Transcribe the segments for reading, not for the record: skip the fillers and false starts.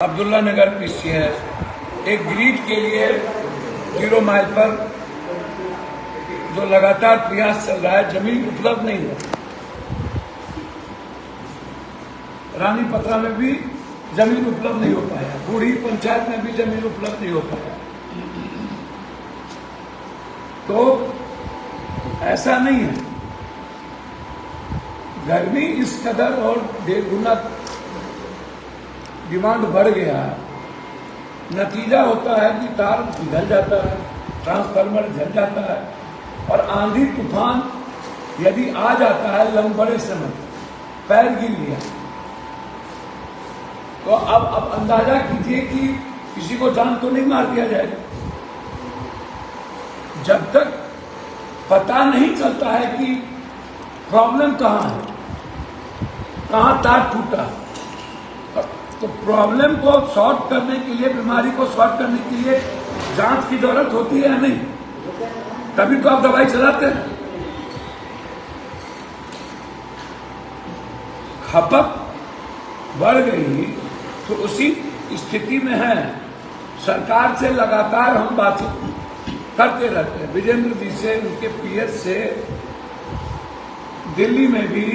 अब्दुल्ला नगर PCS एक grid के लिए 0 माइल पर जो लगातार प्रयास चल रहा है, जमीन उपलब्ध नहीं है। रानी पत्रा में भी जमीन उपलब्ध नहीं हो पाया, बूढ़ी पंचायत में भी जमीन उपलब्ध नहीं हो पाया। तो ऐसा नहीं है, गर्मी इस कदर और 1.5 गुना डिमांड बढ़ गया, नतीजा होता है कि तार पिघल जाता है, ट्रांसफार्मर जल जाता है, और आंधी तूफान यदि आ जाता है लंबे समय, पैर गिर गया तो अब अंदाजा कीजिए कि किसी को जान तो नहीं मार दिया जाएगा। जब तक पता नहीं चलता है कि प्रॉब्लम कहाँ है, कहाँ तार टूटा, तो प्रॉब्लम को सॉल्व करने के लिए, बीमारी को सॉल्व करने के लिए जांच की जरूरत होती है या नहीं? तभी तो आप दवाई चलाते हैं। खपत बढ़ गई तो उसी स्थिति में है। सरकार से लगातार हम बातचीत करते रहते हैं, विजेंद्र जी से, उनके पीएस से, दिल्ली में भी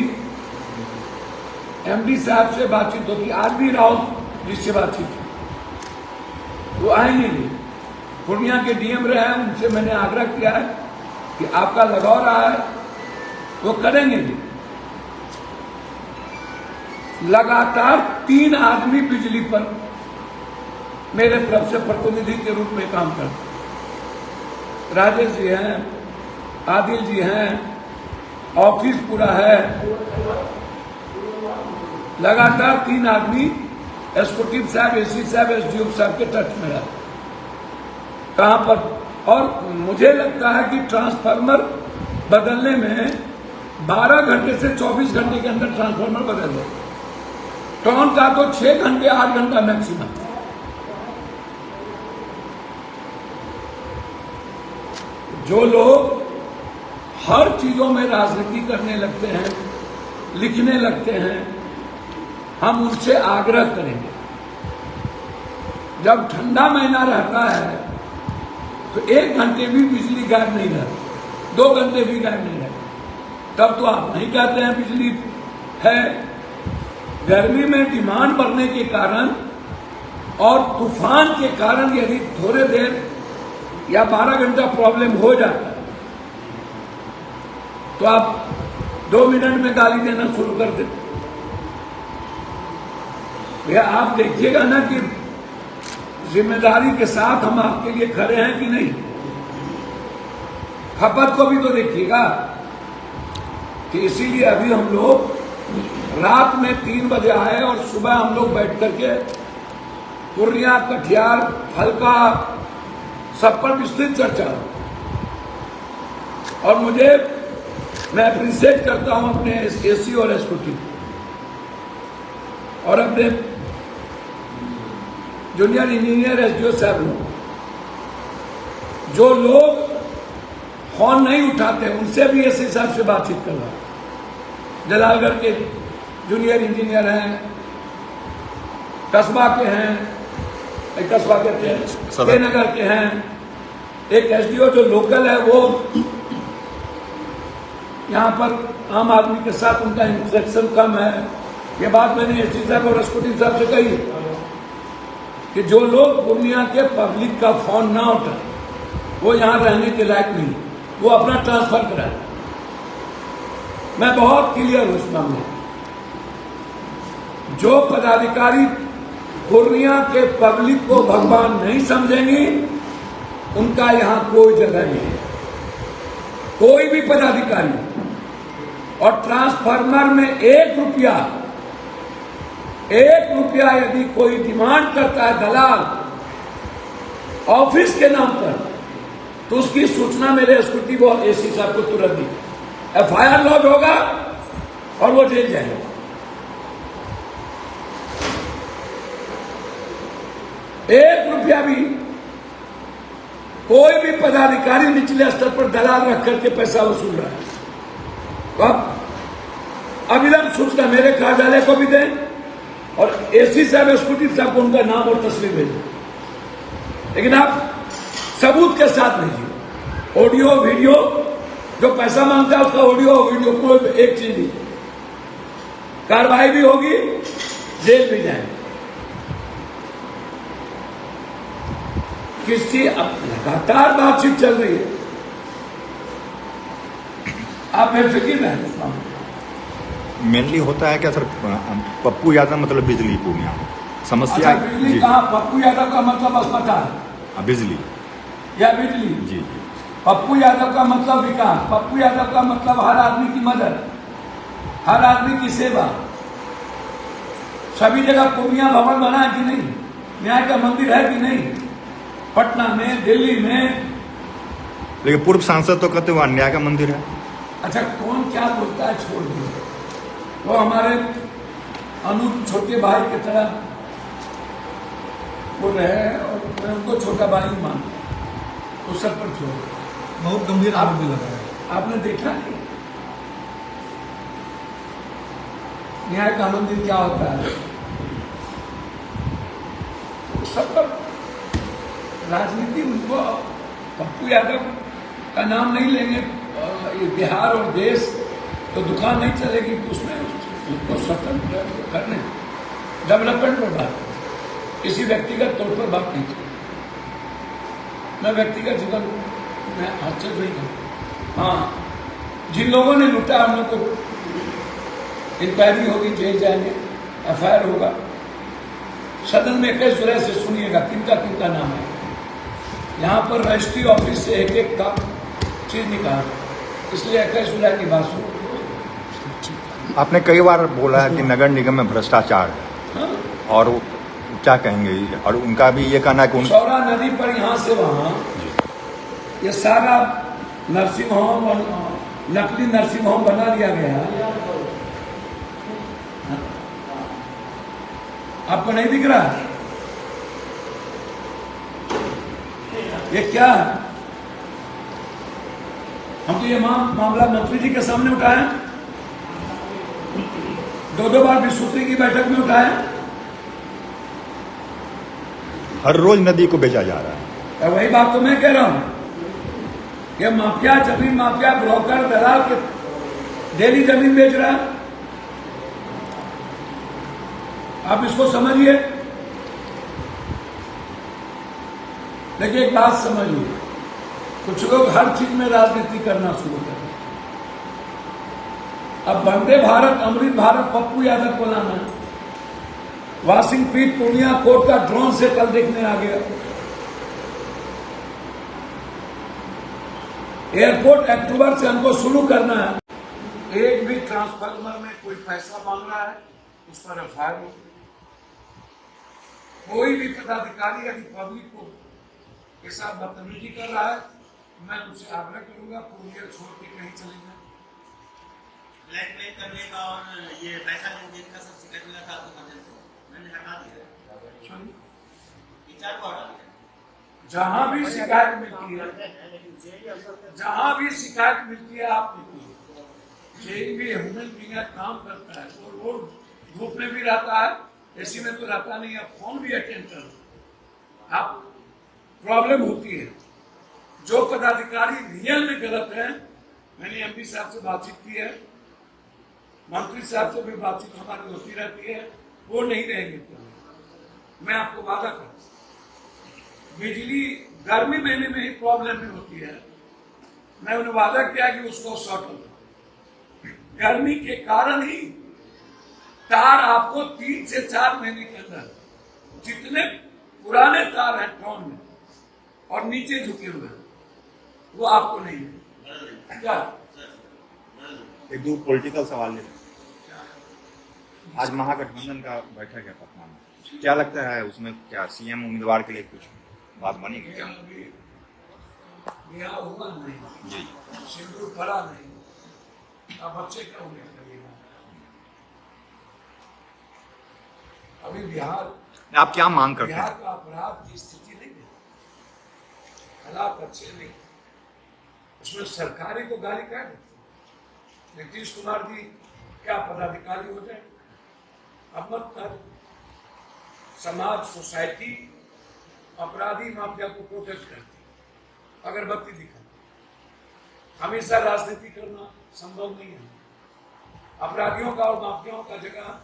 एमडी साहब से बातचीत होती, आज भी राहुल जी से बातचीत की, वो आएंगे नहीं। पूर्णिया के डीएम रहे हैं, उनसे मैंने आग्रह किया है कि आपका लगाव रहा है, वो करेंगे नहीं। लगातार 3 आदमी बिजली पर मेरे तरफ से प्रतिनिधि के रूप में काम करते, राजेश जी हैं, आदिल जी हैं, ऑफिस पूरा है, लगातार 3 आदमी एसकोटिव साहब, एसी साहब, एसडीओ साहब के टच में रहा। कहां पर? और मुझे लगता है कि ट्रांसफार्मर बदलने में 12 घंटे से 24 घंटे के अंदर ट्रांसफार्मर बदल दे। टॉन का तो 6 घंटे 8 घंटा मैक्सिमम। जो लोग हर चीजों में राजनीति करने लगते हैं, लिखने लगते हैं, हम उनसे आग्रह करेंगे, जब ठंडा महीना रहता है तो 1 घंटे भी बिजली गायब नहीं रहती, 2 घंटे भी गायब नहीं रहती, तब तो आप नहीं कहते हैं बिजली है। गर्मी में डिमांड बढ़ने के कारण और तूफान के कारण यदि थोड़े देर या 12 घंटा प्रॉब्लम हो जाता है तो आप 2 मिनट में गाली देना शुरू कर देते। भैया आप देखिएगा ना कि जिम्मेदारी के साथ हम आपके लिए खड़े हैं कि नहीं। खपत को भी तो देखिएगा कि इसीलिए अभी हम लोग रात में 3 बजे आए और सुबह हम लोग बैठ करके पूर्णिया, कटिहार, हल्का सब पर विस्तृत चर्चा। और मैं अप्रिशिएट करता हूं अपने एसी और एसकोटी और अपने जूनियर इंजीनियर एसडीओ साहब लोग, जो लोग फोन नहीं उठाते उनसे भी एसई साहब से बातचीत करवा। जलालगढ़ के जूनियर इंजीनियर हैं, कस्बा के हैं, कस्बा कहते हैं, नगर के हैं, एक एसडीओ जो लोकल है, वो यहाँ पर आम आदमी के साथ उनका इंटरेक्शन कम है। ये बात मैंने एसडी साहब और एसकोटी साहब से कही कि जो लोग पूर्णिया के पब्लिक का फोन ना उठाए वो यहाँ रहने के लायक नहीं, वो अपना ट्रांसफर कराए। मैं बहुत क्लियर हूं इस मामले में। जो पदाधिकारी पूर्णिया के पब्लिक को भगवान नहीं समझेंगे, उनका यहाँ कोई जगह नहीं है, कोई भी पदाधिकारी। और ट्रांसफार्मर में 1 रुपया यदि कोई डिमांड करता है दलाल ऑफिस के नाम पर, तो उसकी सूचना मेरे एसकोटी और एसी साहब को तुरंत दी, एफआईआर लॉन्च होगा और वो जेल जाएगा। ₹1 भी कोई भी पदाधिकारी निचले स्तर पर दलाल रख करके पैसा वसूल रहा है, तो अब अविलंब सूचना मेरे कार्यालय को भी दें और एसी साहब एग्जीक्यूटिव साहब को उनका नाम और तस्वीर भेजिए, लेकिन आप सबूत के साथ भेजिए। ऑडियो वीडियो, जो पैसा मांगता है उसका ऑडियो वीडियो कोई एक चीज नहीं, कार्रवाई भी होगी, जेल भी जाएंगे। किसी लगातार बातचीत चल रही है, आप बेफिक्र रहें। मेनली होता है क्या सर, पप्पू यादव मतलब बिजली पूर्णिया समस्या? अच्छा, बिजली कहाँ? पप्पू यादव का मतलब अस्पताल, बिजली या बिजली? जी। पप्पू यादव का मतलब विकास, पप्पू यादव का मतलब हर आदमी की मदद, हर आदमी की सेवा। सभी जगह पूर्णिया भवन बना है कि नहीं? न्याय का मंदिर है कि नहीं? पटना में, दिल्ली में। लेकिन पूर्व सांसद तो कहते हुए न्याय का मंदिर है। अच्छा, कौन क्या बोलता है छोड़ दो, वो हमारे अनुज छोटे भाई की तरह बोल रहे हैं और मैं उनको छोटा भाई मानता हूं, तो सब पर छोड़। बहुत गंभीर आरोप भी लगा है। आपने देखा नहीं न्याय का मंदिर क्या होता है? सब पर राजनीति, उनको पप्पू यादव का नाम नहीं लेंगे, ये बिहार और देश तो दुकान नहीं चलेगी, तो उसमें उसको स्वतंत्र करने, डेवलपमेंट पर बात, किसी व्यक्तिगत तौर पर बात नहीं की। मैं व्यक्तिगत जीवन में हस्तक्षेप नहीं करूँ। हाँ, जिन लोगों ने लूटा उन लोगों को इंक्वायरी होगी, जेल जाएंगे, एफआईआर होगा। सदन में 21 जुलाई से सुनिएगा किनका किनका नाम है। यहाँ पर रजिस्ट्री ऑफिस से एक एक का चीज निकाल, इसलिए 21 जुलाई की बात सुनो। आपने कई बार बोला है कि नगर निगम में भ्रष्टाचार है। हाँ? और क्या कहेंगे? और उनका भी ये कहना है कि सौरा नदी पर यहाँ से वहाँ ये सारा नर्सिंग होम और नकली नर्सिंग होम बना लिया गया। आपको नहीं दिख रहा? ये क्या है? हम तो ये मामला मंत्री जी के सामने उठाए, 2 बार विश्वत्री की बैठक में उठाए। हर रोज नदी को बेचा जा रहा है। तो वही बात तो मैं कह रहा हूं कि माफिया, जमीन माफिया, ब्रोकर, दलाल के डेली जमीन बेच रहा है। आप इसको समझिए। देखिए, एक बात समझिए, कुछ लोग हर चीज में राजनीति करना शुरू कर दिया। अब वंदे भारत, अमृत भारत पप्पू यादव को लाना है। वाशिंग पीट पूर्णिया कोर्ट का ड्रोन से कल देखने आ गया। एयरपोर्ट अक्टूबर से हमको शुरू करना है। एक भी ट्रांसफार्मर में कोई पैसा मांग रहा है, उस पर एफआईआर हो। कोई भी पदाधिकारी यदि पब्लिक को के साथ बदतमीजी कर रहा है, मैं उनसे आग्रह करूंगा पूर्णिया छोड़ के कहीं चले जाए। ब्लैकमेल करने का और ये पैसा लेन-देन का सब शिकायत मिला था आपको माध्यम से, मैंने हटा दिया। विचार को हटा दिया। जहां भी शिकायत मिलती है, जहां भी शिकायत मिलती है, आप देखिए, जेल भी ह्यूमन बीइंग काम करता है, वो रोड धूप में भी रहता है, एसी में तो रहता नहीं है, फोन भी अटेंड कर। आप प्रॉब्लम होती है। जो पदाधिकारी रियल में गलत है, मैंने एमपी साहब से बातचीत की है, मंत्री साहब से भी बातचीत हमारी होती रहती है, वो नहीं रहेंगे। मैं आपको वादा करता हूं, बिजली गर्मी महीने में ही प्रॉब्लम भी होती है। मैं उन्हें वादा किया कि उसको सॉर्ट हो। गर्मी के कारण ही तार आपको 3 से 4 महीने के अंदर, जितने पुराने तार हैं टाउन में और नीचे झुके हुए हैं, वो आपको नहीं है। क्या एक दो पॉलिटिकल सवाल है। आज महागठबंधन का बैठक है पटना में, क्या लगता है उसमें क्या सीएम उम्मीदवार के लिए कुछ बात बनेगी क्या? बिहार हुआ नहीं जी, सिंदूर पड़ा नहीं, अब बच्चे क्या उम्मीद करिएगा? अभी बिहार, आप क्या मांग करते बिहार हैं? का अपराध की स्थिति नहीं है, हालात अच्छे नहीं। उसमें सरकारी को गाली क्या देते? नीतीश कुमार जी क्या पदाधिकारी हो जाए? अब मत कर। समाज, सोसाइटी अपराधी माफिया को प्रोटेक्ट करती, अगरबत्ती दिखाती। हमेशा राजनीति करना संभव नहीं है। अपराधियों का और माफियाओं का जगह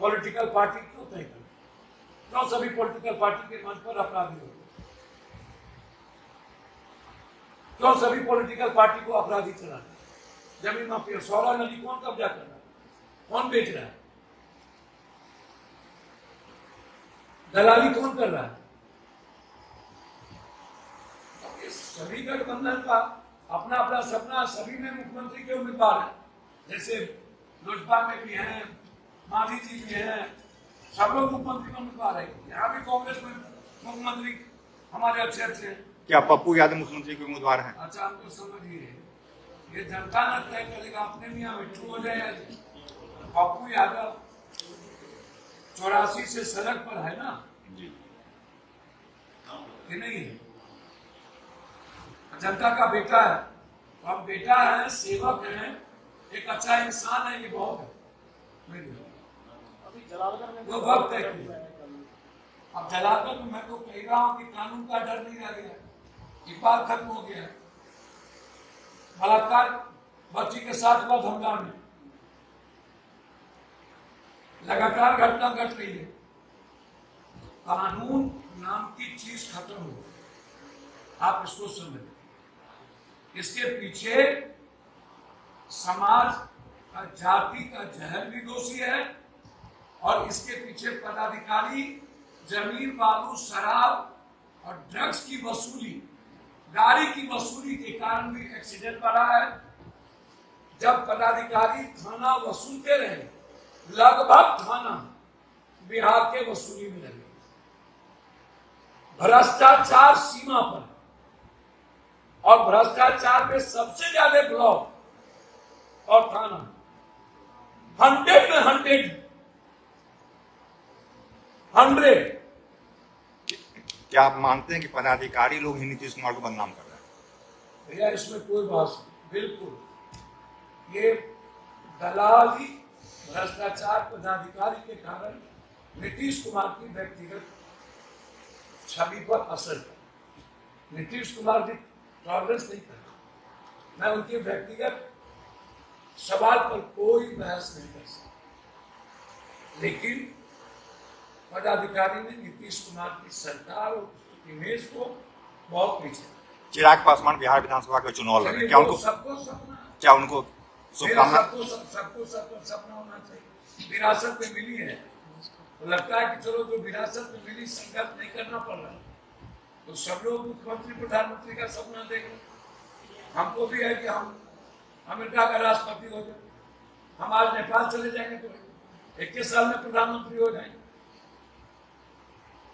पॉलिटिकल पार्टी क्यों तय करती? क्यों सभी पॉलिटिकल पार्टी के मंच पर अपराधी होते? क्यों सभी पॉलिटिकल पार्टी को अपराधी चलाते? जमीन माफिया, सौरा नदी कौन कब्जा कर रहा है? कौन बेच रहा है? दलाली कौन कर रहा है? सभी गठबंधन का अपना अपना सपना, सभी में मुख्यमंत्री के उम्मीदवार है। जैसे लोजपा में भी हैं, मांझी जी भी हैं, सब लोग मुख्यमंत्री का उम्मीदवार है। यहाँ भी कांग्रेस में मुख्यमंत्री हमारे अच्छे हैं। क्या पप्पू यादव मुख्यमंत्री के उम्मीदवार हैं? अच्छा, हमको समझिए, ये जनता न तय करेगा। अपने मियाँ मिट्टू हो जाए। पप्पू यादव 84 से सड़क पर है ना जी, कि नहीं है? जनता का बेटा है। अब बेटा है, सेवक है, एक अच्छा इंसान है, ये बहुत है मेरे लिए। वो वक्त है कि अब जलालगढ़ में मैं तो कह रहा हूँ कि कानून का डर नहीं रह गया, इकबाल खत्म हो गया है। बलात्कार बच्ची के साथ हुआ धमका में, लगातार घटना घट रही है। कानून नाम की चीज खत्म हो, आप इसको समझ। इसके पीछे समाज का, जाति का जहर भी दोषी है, और इसके पीछे पदाधिकारी जमीन, बालू, शराब और ड्रग्स की वसूली, गाड़ी की वसूली के कारण भी एक्सीडेंट बढ़ा है। जब पदाधिकारी थाना वसूलते रहे, लगभग थाना बिहार के वसूली में लगे। भ्रष्टाचार सीमा पर, और भ्रष्टाचार में सबसे ज्यादा ब्लॉक और थाना 100 में 100। क्या आप मानते हैं कि पदाधिकारी लोग ही नीतीश कुमार को बदनाम कर रहे हैं? भैया, इसमें कोई बात नहीं, बिल्कुल। ये दलाली, भ्रष्टाचार, पदाधिकारी के कारण नीतीश कुमार की व्यक्तिगत छवि पर असर है। नीतीश कुमार भी टॉलरेंस नहीं करते। मैं उनके व्यक्तिगत सवाल पर कोई बहस नहीं कर सकता, लेकिन पदाधिकारी ने नीतीश कुमार की सरकार और उसकी इमेज को बहुत पीछे। चिराग पासवान बिहार विधानसभा के चुनाव लड़ रहे हैं, क्या उनको सबको सपना, क्या उनको शुभकामना? सबको सपना होना चाहिए। विरासत में मिली है, तो लगता है कि चलो जो विरासत में मिली, संघर्ष नहीं करना पड़ रहा, तो सब लोग मुख्यमंत्री, प्रधानमंत्री का सपना देखें। हमको भी है कि हम अमेरिका का राष्ट्रपति हो जाए, हम आज नेपाल चले जाएंगे तो 21 साल में प्रधानमंत्री हो जाएंगे।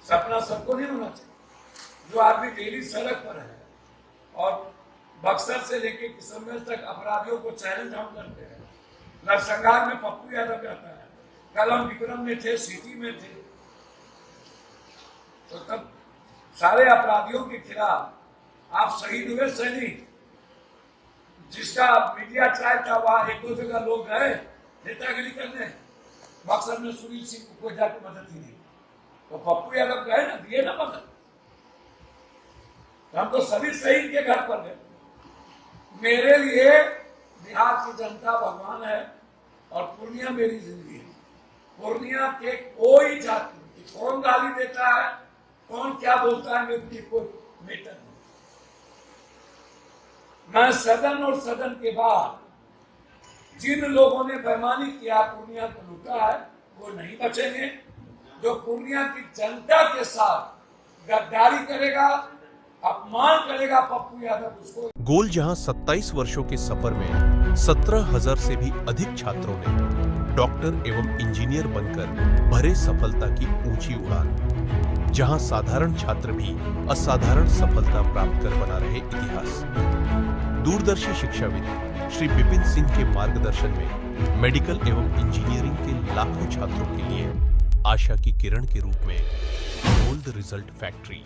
सपना सबको नहीं होना चाहिए। जो आदमी डेली सड़क पर है और बक्सर से लेके किशनगंज तक अपराधियों को चैलेंज हम करते हैं। नरसंहार में पप्पू यादव जाता है, कल हम विक्रम में थे, सिटी में थे, तो तब सारे अपराधियों के खिलाफ आप शहीद हुए सैनिक, जिसका मीडिया ट्रायल था, वहां 1-2 जगह लोग गए नेतागिरी करने। बक्सर में सुनील सिंह को कोई जाकर मदद ही नहीं, तो पप्पू यादव गए ना, दिए ना मदद। हम तो सभी शहीद के घर पर गए। मेरे लिए बिहार की जनता भगवान है और पूर्णिया मेरी जिंदगी है। पूर्णिया के कोई जाति नहीं, कौन गाली देता है, कौन क्या बोलता है, मेरे कोई मैटर नहीं। मैं सदन और सदन के बाद जिन लोगों ने बेईमानी किया, पूर्णिया को लूटा है, वो नहीं बचेंगे। जो पूर्णिया की जनता के साथ गद्दारी करेगा, अपमान करेगा पप्पू यादव, उसको। गोल जहां 27 वर्षों के सफर में 17,000 से भी अधिक छात्रों ने डॉक्टर एवं इंजीनियर बनकर भरे सफलता की ऊंची उड़ान, जहां साधारण छात्र भी असाधारण सफलता प्राप्त कर बना रहे इतिहास। दूरदर्शी शिक्षाविद श्री विपिन सिंह के मार्गदर्शन में मेडिकल एवं इंजीनियरिंग के लाखों छात्रों के लिए आशा की किरण के रूप में गोल्ड रिजल्ट फैक्ट्री